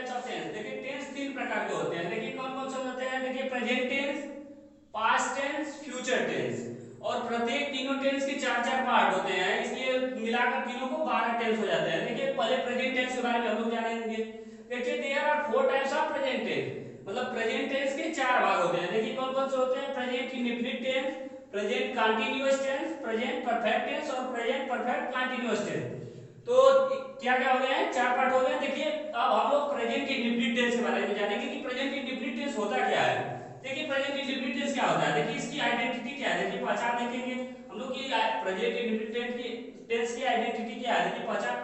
Types of tense. देखिए tense तीन प्रकार के होते हैं। देखिए कौन कौन से होते हैं? देखिए present tense, past tense, future tense. और प्रत्येक तीनों टेंस के चार चार पार्ट होते हैं, इसलिए मिलाकर तीनों को 12 टेंस हो जाते हैं। देखिए पहले प्रेजेंट टेंस के बारे में हम लोग जानेंगे। देखिए there are 4 types of present tense, मतलब प्रेजेंट टेंस के चार भाग होते हैं। देखिए कौन कौन से होते हैं? Present indefinite tense, present continuous tense, present perfect tense और प्रेजेंट परफेक्ट कंटीन्यूअस टेंस। तो क्या क्या हो गए हैं? चार पार्ट हो गए। देखिए अब हम लोग प्रेजेंट इंडेफिनिट टेंस के बारे में जानेंगे कि प्रेजेंट इंडेफिनिट टेंस होता क्या है। देखिए प्रेजेंट इंडेफिनिट टेंस क्या होता है? देखिए इसकी आइडेंटिटी क्या है? देखिए पहचान देखेंगे हम लोग की प्रेजेंट इंडेफिनिट टेंस की आइडेंटिटी क्या है। देखिए पहचान,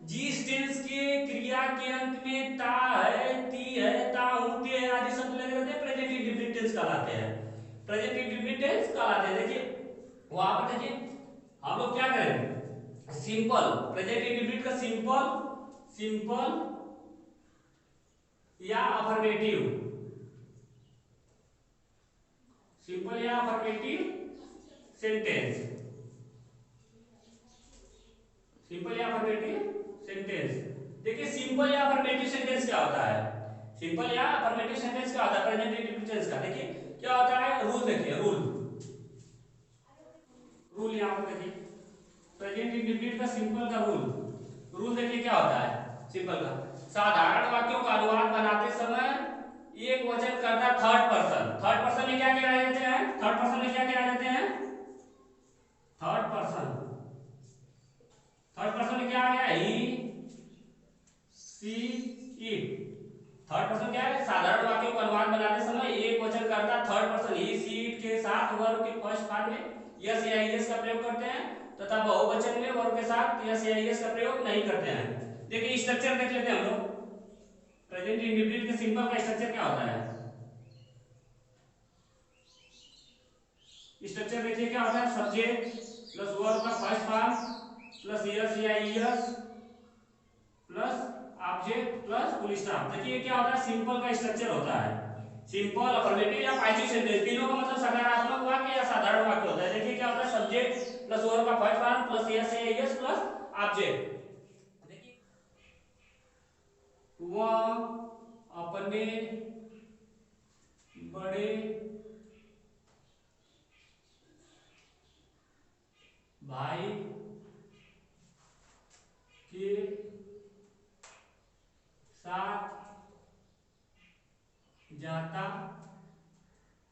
जिस टेंस के क्रिया के अंत में ता है, ती है, ता, ते है आदि शब्द लगे रहते हैं, प्रेजेंट इंडेफिनिट टेंस कहलाते हैं। प्रेजेंट इंडेफिनिट टेंस कहलाते हैं। देखिए वहां पर देखिए हम लोग क्या करेंगे? सिंपल प्रेजेंट इंडेफिनिट का सिंपल, सिंपल या अफर्मेटिव, सिंपल या अफर्मेटिव सेंटेंस, सिंपल या अफर्मेटिव सेंटेंस। देखिए सिंपल या अफर्मेटिव सेंटेंस क्या होता है? सिंपल या अफर्मेटिव सेंटेंस क्या होता है प्रेजेंट इंडेफिनिट टेंस का? देखिए क्या होता है? रूल देखिए, रूल, रूल यहां पर देखिए प्रेजेंट इंडेफिनिट का सिंपल का रूल, रूल देखिए क्या होता है सिंपल का? साधारण वाक्यों का अनुवाद बनाते समय एक वचन करता थर्ड पर्सन। थर्ड पर्सन में क्या क्या आ जाते हैं? थर्ड पर्सन में क्या क्या आ जाते हैं? थर्ड पर्सन, थर्ड पर्सन में क्या आ गया? ही, सी, इट। थर्ड पर्सन क्या है? साधारण वाक्यों का अनुवाद बनाते समय एक वचन करता third person he, she, it के साथ वर्ब के फर्स्ट पार्ट में यस या यस का प्रयोग करते हैं तथा बहुवचन में वर्ब के साथ यस या यस का प्रयोग नहीं करते हैं। देखिए स्ट्रक्चर देख लेते हैं हम लोग। प्रेजेंट इंडेफिनिट के सिंपल का स्ट्रक्चर क्या होता है? स्ट्रक्चर देखिए क्या होता है? सब्जेक्ट प्लस वर्ब का फर्स्ट फॉर्म प्लस यस या yes plus object plus full stop. देखिए क्या होता है? सिंपल का स्ट्रक्चर होता है। सिंपल, अफर्मेटिव या पॉजिटिव सेंटेंस तीनों का मतलब सकारात्मक वाक्य या साधारण वाक्य होता है। देखिए क्या होता है? सब्जेक्ट प्लस वर्ब का फर्स्ट फॉर्म प्लस यस या यस प्लस ऑब्जेक्ट। देखिए वह अपने बड़े भाई के साथ जाता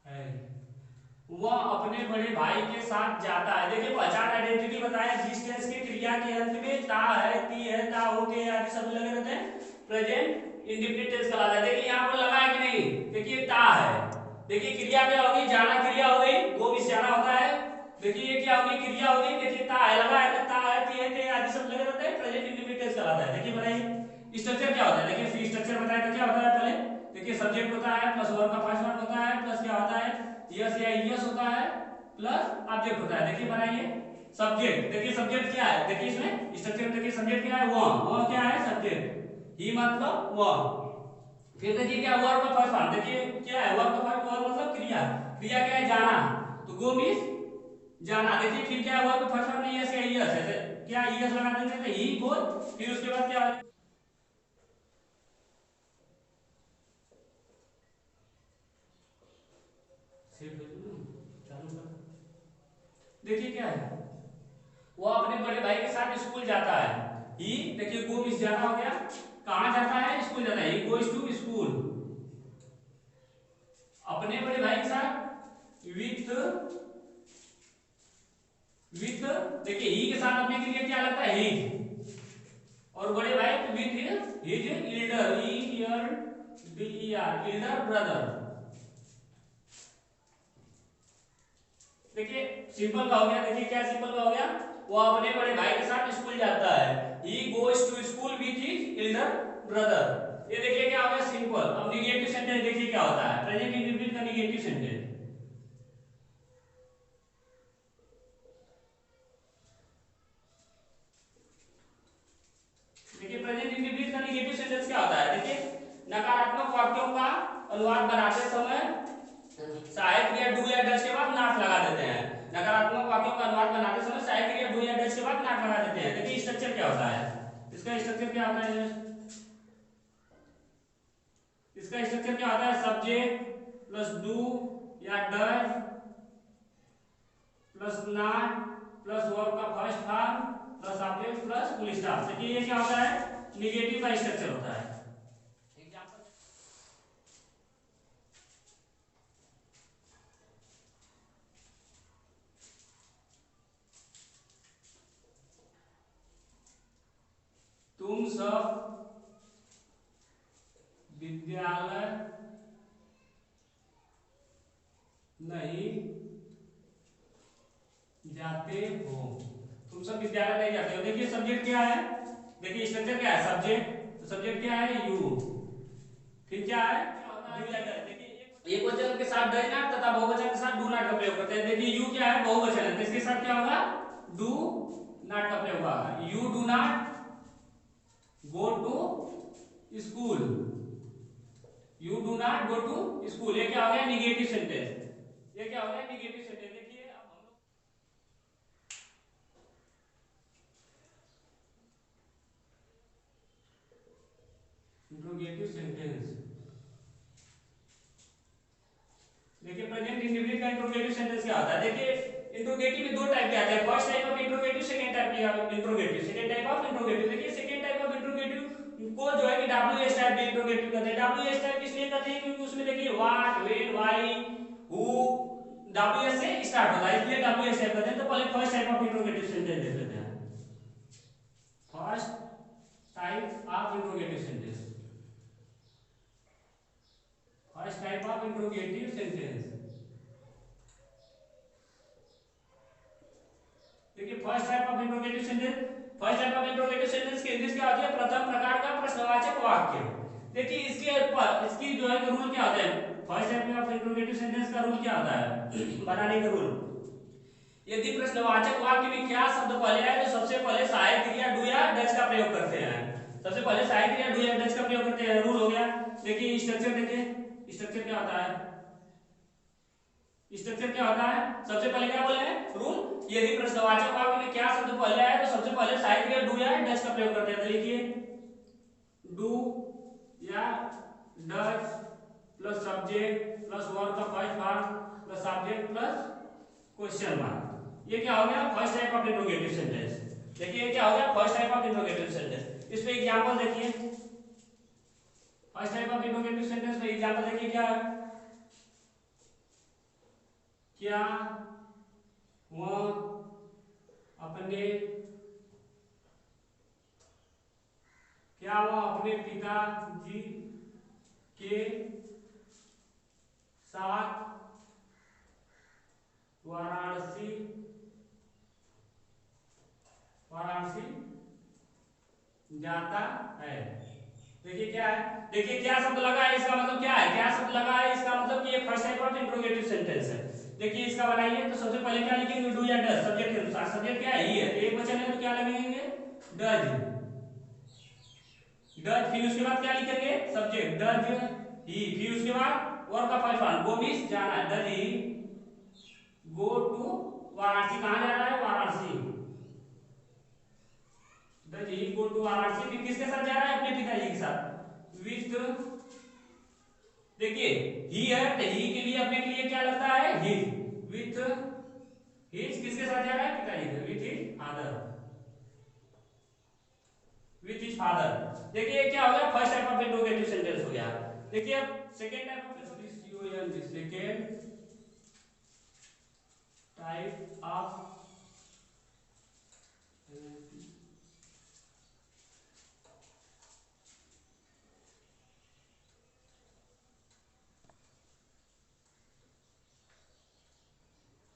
है। वह अपने बड़े भाई के साथ जाता है। देखिए पहचान आइडेंटिटी बताया, जिस टेंस के क्रिया के अंत में ता है, ती है, ता, होते आदि शब्द लगे रहते हैं, प्रेजेंट इंडेफिनिट टेंस कहलाता है। देखिए यहाँ पर लगा है कि नहीं? देखिए ता है, देखिए क्रिया क्या होगी? जाना क्रिया हो गई, गो मिस जाना होता है। देखिए ये क्या होगी? क्रिया होगी। देखिए ता है लगा है, ता है, ती है, ते आदि शब्द लगे रहते हैं, प्रेजेंट इंडेफिनिट टेंस कहलाता है। देखिए बताइए स्ट्रक्चर क्या होता है? देखिए फिर स्ट्रक्चर बताए तो क्या होता है? पहले देखिए सब्जेक्ट होता है प्लस वर्ब का फर्स्ट वर्ब होता है प्लस क्या होता है? यस या यस होता है प्लस ऑब्जेक्ट होता है। देखिए बनाइए सब्जेक्ट, देखिए सब्जेक्ट क्या है? देखिए इसमें स्ट्रक्चर में देखिए सब्जेक्ट क्या है? वह क्या है? सब्जेक्ट, ही मतलब वह। फिर देखिए क्या? वर्ब का फर्स्ट फॉर्म, देखिए क्या है? वर्ब का फर्स्ट, वर्ब मतलब क्रिया, क्रिया क्या है? जाना, तो गो मींस जाना। देखिए फिर क्या है? वर्ब का फर्स्ट फॉर्म में यस या यस है, क्या यस लगा देंगे तो ही गोज। फिर उसके बाद क्या? चालू कर। देखिए क्या है? वो अपने बड़े भाई के साथ स्कूल जाता है। ही देखिए गो मिस जाना हो गया, कहाँ जाता है? स्कूल जाता है। He goes to school. अपने बड़े भाई के साथ विथ, विथ देखिए ही के साथ अपने के लिए क्या लगता है? हिज, और बड़े भाई विथ हिज इल्डर, ई एर D E R, elder brother. देखिए सिंपल का हो गया। देखिए क्या सिंपल का हो गया? वो अपने बड़े भाई के साथ स्कूल जाता है। He goes to school with his elder brother. ये देखिए क्या हो गया? सिंपल। अब निगेटिव सेंटेंस देखिए क्या होता है? प्रेजेंट इंडेफिनिट का निगेटिव सेंटेंस। देखिए प्रेजेंट इंडेफिनिट का निगेटिव सेंटेंस क्या होता है? देखिए नकारात्मक वाक्यों का अनुवाद बनाते समय सहायक क्रिया डू या डज के बाद नॉट लगा देते हैं। नकारात्मक वाक्यों का अनुवाद बनाते समय सहायक क्रिया डू या डज के बाद नॉट लगा देते हैं। देखिए स्ट्रक्चर क्या होता है? इसका स्ट्रक्चर क्या होता है? इसका स्ट्रक्चर क्या होता है, सब्जेक्ट प्लस डू या does plus not plus verb का first form plus object plus full stop. देखिए ये क्या होता है, निगेटिव का स्ट्रक्चर होता है। एग्जांपल, तुम सब विद्यालय नहीं जाते हो, तुम सब विद्यालय नहीं जाते हो। देखिए सब्जेक्ट क्या है, देखिए स्ट्रक्चर क्या है, सब्जेक्ट, तो सब्जेक्ट क्या है यू, फिर क्या है डू या डज। देखिए एकवचन के साथ डज नॉट तथा बहुवचन के साथ डू नॉट का प्रयोग करते हैं। देखिए यू क्या है, बहुवचन है, तो इसके साथ क्या होगा, डू नॉट का प्रयोग होगा। You do not go to school, you do not go to school. ये क्या हो गया, निगेटिव सेंटेंस, ये क्या हो गया, निगेटिव सेंटेंस। देखिए अब हम लोग इंट्रोगेटिव सेंटेंस, देखिए प्रेजेंट इंडेफिनिट का इंट्रोगेटिव सेंटेंस क्या होता है। देखिए इंट्रोगेटिव में दो टाइप के आते हैं, first type of interrogative, second type की interrogative, second type of interrogative. देखिए सेकंड टाइप ऑफ इंट्रोगेटिव को जो है कि डब्ल्यू एस टाइप इंट्रोगेटिव कहते हैं। डब्ल्यू एस टाइप इसलिए कहते हैं क्योंकि उसमें देखिए what, when, why, who W S से स्टार्ट होता है, इसलिए डब्ल्यू एस टाइप कहते हैं। तो पहले first type of interrogative sentence देख लेते हैं। First type of interrogative sentence, first type of interrogative sentence. देखिए first type of interrogative sentence, first type of interrogative sentence की इंग्लिश क्या होती है, प्रथम प्रकार का प्रश्नवाचक वाक्य। देखिए इसके ऊपर इसकी जो है रूल क्या होता है, first type of interrogative sentence का रूल क्या होता है बनाने का रूल, यदि प्रश्नवाचक वाक्य में क्या शब्द पहले आए तो सबसे पहले सहायक क्रिया डू या डज का प्रयोग करते हैं। सबसे पहले सहायक क्रिया डू या डज का प्रयोग करते हैं, रूल हो गया। देखिए स्ट्रक्चर, देखिए स्ट्रक्चर क्या होता है, स्ट्रक्चर क्या होता है, सबसे पहले क्या बोले हैं रूल, यदि प्रश्नवाचक वाक्य में क्या शब्द पहले आए तो सबसे पहले सहायक क्रिया डू या डज का प्रयोग करते हैं। तो लिखिए डू या does plus subject plus verb का first form plus subject plus question mark. ये क्या हो गया, first type of interrogative sentence. देखिए ये क्या हो गया, first type of interrogative sentence. इस पे एग्जांपल देखिए, first type of interrogative sentence पे एग्जांपल देखिए क्या है, क्या वह अपने, क्या वह अपने पिताजी के साथ वाराणसी वाराणसी जाता है। देखिए क्या है, देखिए क्या शब्द लगा है, इसका मतलब क्या है, क्या शब्द लगा है, इसका मतलब कि ये first type of interrogative sentence है। देखिए इसका बनाइए तो सबसे पहले क्या लिखेंगे, डू या डज, सब्जेक्ट के अनुसार, सब्जेक्ट क्या है, ही है, एक वचन है तो क्या लगेंगे डज, डज, फिर उसके बाद क्या लिखेंगे सब्जेक्ट डज ही, फिर उसके बाद वर्ब का फर्स्ट फॉर्म, गो मींस जाना है, does he go to Varanasi, कहां जा रहा है Varanasi, does he go to Varanasi, फिर किसके साथ जा रहा है अपने पिताजी के साथ विथ, देखिए ही है तो ही के लिए अपने के लिए क्या लगता है हिज, विथ हिज किसके साथ जा रहा है पिताजी के, with his father, with his father. देखिए क्या हो गया, first type of interrogative sentence हो गया। देखिए अब second type of second type of,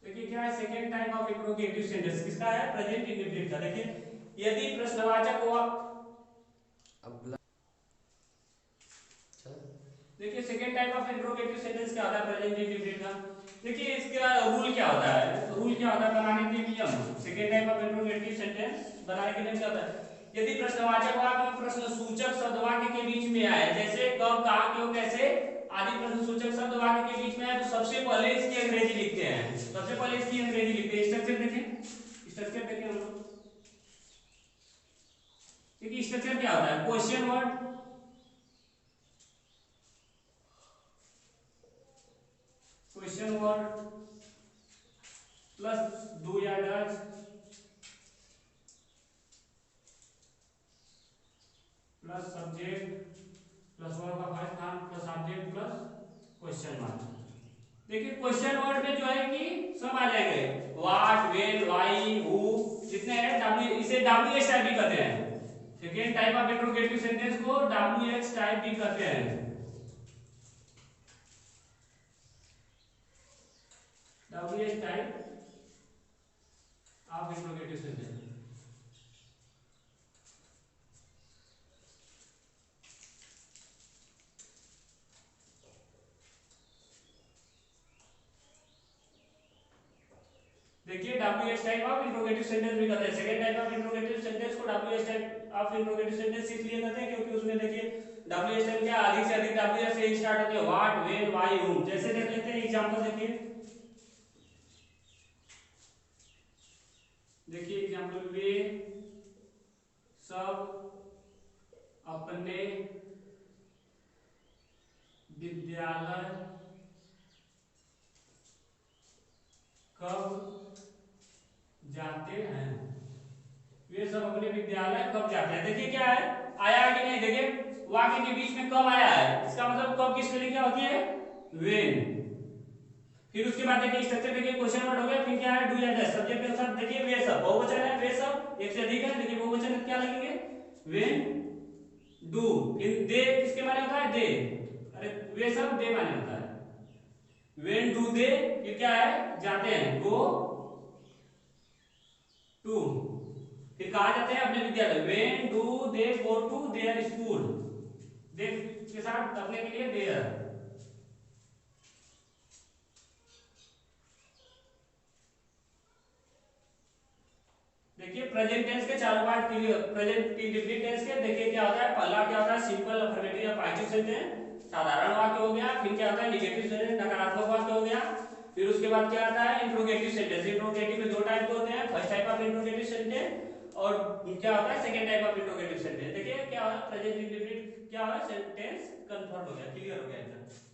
देखिए क्या है second type of interrogative sentence, किसका है प्रेजेंट इंडेफिनिट का। देखिए यदि प्रश्नवाचक हो, अब देखिए second type of interrogative sentence क्या होता है प्रेजेंट इंडेफिनिट का। देखिए इसका रूल क्या होता है, रूल क्या होता है बनाने के नियम, second type of interrogative sentence बनाने के नियम क्या होता है, यदि प्रश्नवाचक वाक्य और प्रश्नसूचक शब्द वाक्य के बीच में आए, जैसे कब कहां क्यों कैसे आदि प्रश्नसूचक शब्द वाक्य के बीच में आए तो सबसे पहले इसकी अंग्रेजी लिखते हैं, सबसे पहले इसकी अंग्रेजी लिखते हैं। स्ट्रक्चर देखें, स्ट्रक्चर देखें हम लोग, देखिए स्ट्रक्चर क्या होता है, question word question word plus do या does plus subject plus verb का first form plus object plus question mark. देखिए क्वेश्चन वर्ड में जो है कि सब आ जाएंगे, व्हाट, व्हेन, व्हाई, हु, जितने हैं डब्ल्यू, इसे WH टाइप भी कहते हैं। Second type of interrogative sentence को WH टाइप भी कहते हैं। WH type of interrogative sentence. देखिए WH type of interrogative sentence भी कहते हैं। Second type of interrogative sentence को WH type of interrogative sentence इसलिए कहते हैं क्योंकि उसमें देखिए WH टाइप क्या अधिक से अधिक WH से स्टार्ट होते हैं, व्हाट, व्हेन, व्हाई, हूम। जैसे देख लेते हैं एग्जांपल, देखिए एग्जांपल, वे सब अपने विद्यालय कब जाते हैं। वे सब अपने विद्यालय कब जाते हैं। देखिए क्या है, आया है कि नहीं, देखिए वाक्य के बीच में कब आया है, इसका मतलब कब की स्पेलिंग क्या होती है, व्हेन। फिर उसके बाद देखिए स्ट्रक्चर, देखिए क्वेश्चन वर्ड हो गया, फिर क्या है, डू या डज। सब्जेक्ट के साथ देखिए वे सब बहुवचन है, वे सब एक से अधिक है, देखिए बहुवचन में क्या लगेंगे, व्हेन, डू। फिर दे किसके माने होता है, दे, अरे वे सब दे माने होता है, व्हेन डू दे। फिर क्या है, जाते हैं, गो टू। फिर कहा जाते हैं अपने विद्यालय, when do they go to their school. दे के साथ अपने के लिए देयर। देखिए प्रेजेंट टेंस के चारों part clear. Present indefinite tense के देखिए क्या होता है, पहला क्या होता है, सिंपल अफर्मेटिव या पॉजिटिव सेंटेंस, साधारण वाक्य हो गया। फिर क्या होता है, नेगेटिव सेंटेंस, नकारात्मक वाक्य हो गया। फिर उसके बाद क्या आता है, इंट्रोगेटिव सेंटेंस। इंट्रोगेटिव में दो टाइप के होते हैं, first type of interrogative sentence और क्या होता है, second type of interrogative sentence. देखिए क्या होता है, प्रेजेंट इंडेफिनिट क्या होता है, सेंटेंस कंफर्म हो गया, क्लियर हो गया एकदम।